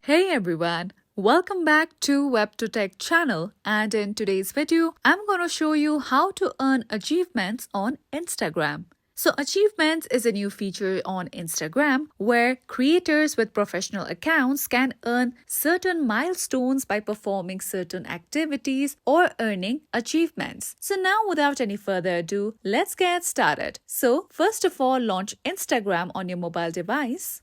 Hey everyone, welcome back to WebToTech channel, and in today's video, I'm going to show you how to earn achievements on Instagram. So achievements is a new feature on Instagram where creators with professional accounts can earn certain milestones by performing certain activities or earning achievements. So now without any further ado, let's get started. So first of all, launch Instagram on your mobile device.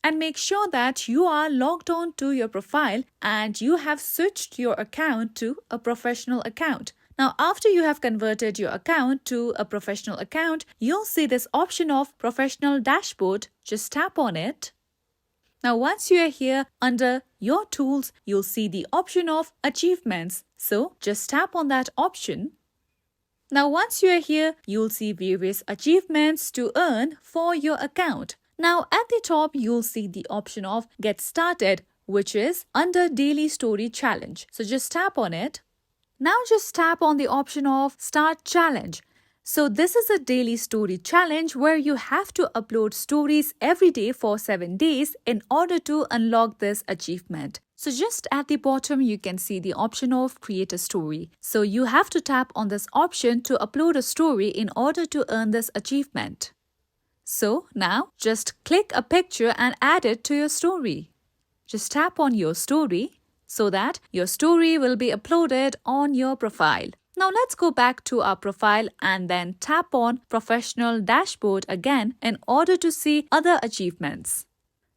And make sure that you are logged on to your profile and you have switched your account to a professional account. Now, after you have converted your account to a professional account, you'll see this option of Professional Dashboard. Just tap on it. Now, once you are here under your tools, you'll see the option of Achievements. So, just tap on that option. Now, once you are here, you'll see various achievements to earn for your account. Now, at the top, you'll see the option of Get Started, which is under Daily Story Challenge. So just tap on it. Now just tap on the option of Start Challenge. So this is a daily story challenge where you have to upload stories every day for 7 days in order to unlock this achievement. So just at the bottom, you can see the option of Create a Story. So you have to tap on this option to upload a story in order to earn this achievement. So now just click a picture and add it to your story. Just tap on your story so that your story will be uploaded on your profile. Now let's go back to our profile and then tap on Professional Dashboard again in order to see other achievements.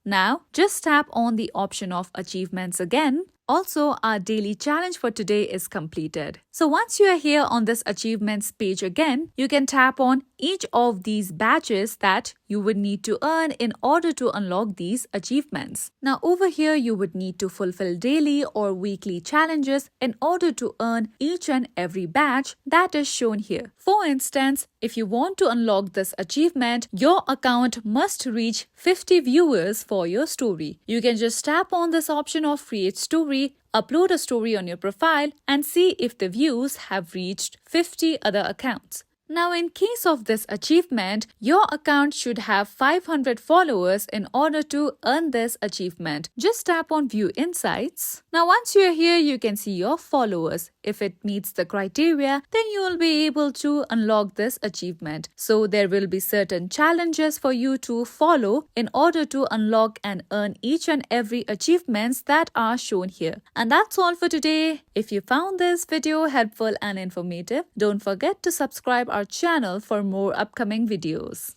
Now just tap on the option of Achievements again. Also, our daily challenge for today is completed. So once you are here on this achievements page again, you can tap on each of these badges that you would need to earn in order to unlock these achievements. Now over here, you would need to fulfill daily or weekly challenges in order to earn each and every badge that is shown here. For instance, if you want to unlock this achievement, your account must reach 50 viewers for your story. You can just tap on this option of Create Story, upload a story on your profile and see if the views have reached 50 other accounts. Now, in case of this achievement, your account should have 500 followers in order to earn this achievement. Just tap on View Insights. Now, once you are here, you can see your followers. If it meets the criteria, then you will be able to unlock this achievement. So, there will be certain challenges for you to follow in order to unlock and earn each and every achievements that are shown here. And that's all for today. If you found this video helpful and informative, don't forget to subscribe our channel for more upcoming videos.